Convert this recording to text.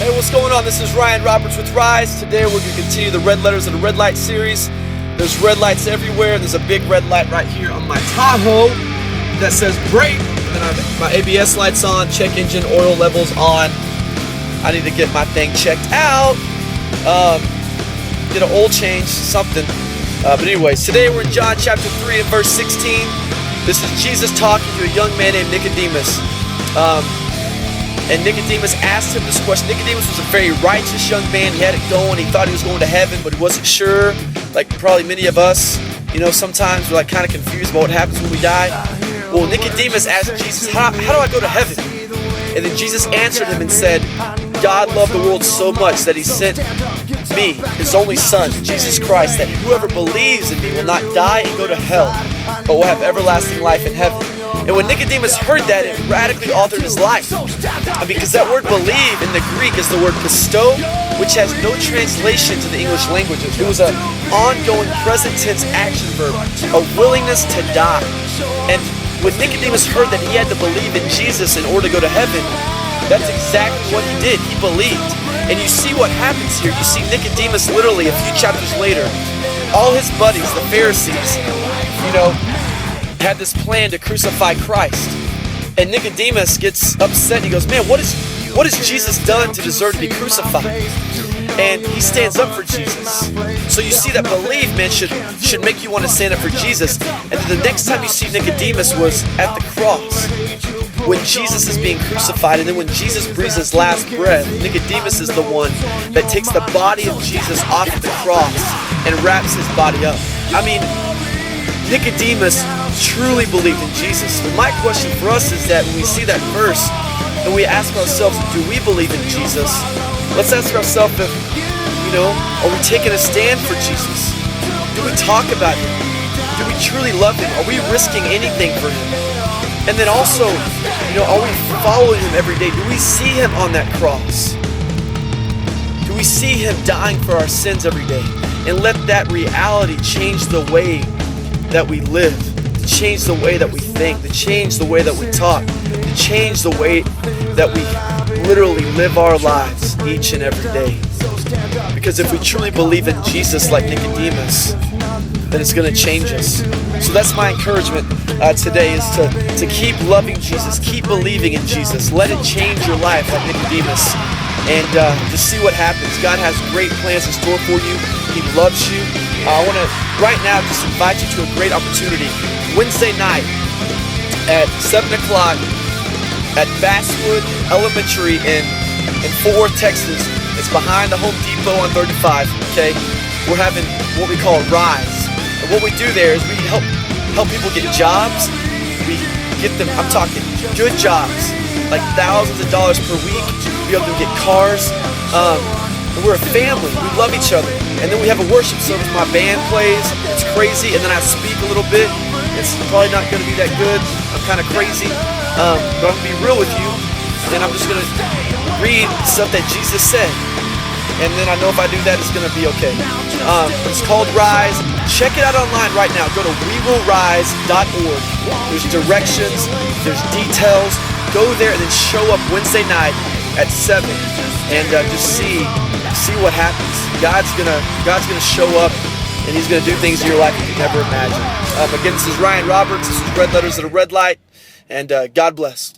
Hey, what's going on? This is Ryan Roberts with Rise. Today we're going to continue the Red Letters of the Red Light series. There's red lights everywhere. There's a big red light right here on my Tahoe that says brake. And then I have my ABS lights on, check engine oil levels on. I need to get my thing checked out. Get an oil change, something. But anyways, today we're in John chapter 3 and verse 16. This is Jesus talking to a young man named Nicodemus. And Nicodemus asked him this question. Nicodemus was a very righteous young man. He had it going. He thought he was going to heaven, but he wasn't sure. Like probably many of us, sometimes we're like kind of confused about what happens when we die. Well, Nicodemus asked Jesus, how do I go to heaven? And then Jesus answered him and said, God loved the world so much that he sent me, his only son, Jesus Christ, that whoever believes in me will not die and go to hell, but will have everlasting life in heaven. And when Nicodemus heard that, it radically altered his life. Because that word believe in the Greek is the word pisto, which has no translation to the English languages. It was an ongoing present tense action verb, a willingness to die. And when Nicodemus heard that he had to believe in Jesus in order to go to heaven, that's exactly what he did. He believed. And you see what happens here. You see Nicodemus literally a few chapters later, all his buddies, the Pharisees, had this plan to crucify Christ. And Nicodemus gets upset. He goes, man, what has Jesus done to deserve to be crucified? And he stands up for Jesus. So you see that belief, man, should make you want to stand up for Jesus. And then the next time you see Nicodemus was at the cross, when Jesus is being crucified. And then when Jesus breathes his last breath, Nicodemus is the one that takes the body of Jesus off of the cross and wraps his body up. I mean, Nicodemus truly believed in Jesus. But my question for us is that when we see that verse and we ask ourselves, do we believe in Jesus? Let's ask ourselves if, are we taking a stand for Jesus? Do we talk about him? Do we truly love him? Are we risking anything for him? And then also, are we following him every day? Do we see him on that cross? Do we see him dying for our sins every day? And let that reality change the way that we live, to change the way that we think, to change the way that we talk, to change the way that we literally live our lives each and every day. Because if we truly believe in Jesus like Nicodemus, then it's going to change us. So that's my encouragement today, is to keep loving Jesus, keep believing in Jesus. Let it change your life like Nicodemus, and just see what happens. God has great plans in store for you. He loves you. I want to right now just invite you to a great opportunity. Wednesday night at 7 o'clock at Basswood Elementary in Fort Worth, Texas. It's behind the Home Depot on 35, okay? We're having what we call Rise. And what we do there is we help people get jobs. We get them, I'm talking good jobs, like thousands of dollars per week. We help them get cars. And we're a family. We love each other. And then we have a worship service. My band plays. It's crazy. And then I speak a little bit. It's probably not going to be that good. I'm kind of crazy. But I'm going to be real with you. And I'm just going to read stuff that Jesus said. And then I know if I do that, it's going to be okay. It's called Rise. Check it out online right now. Go to wewillrise.org. There's directions. There's details. Go there and then show up Wednesday night at 7. And just see what happens. God's gonna show up, and he's gonna do things in your life you never imagined. Again, this is Ryan Roberts. This is Red Letters of the Red Light, and God bless.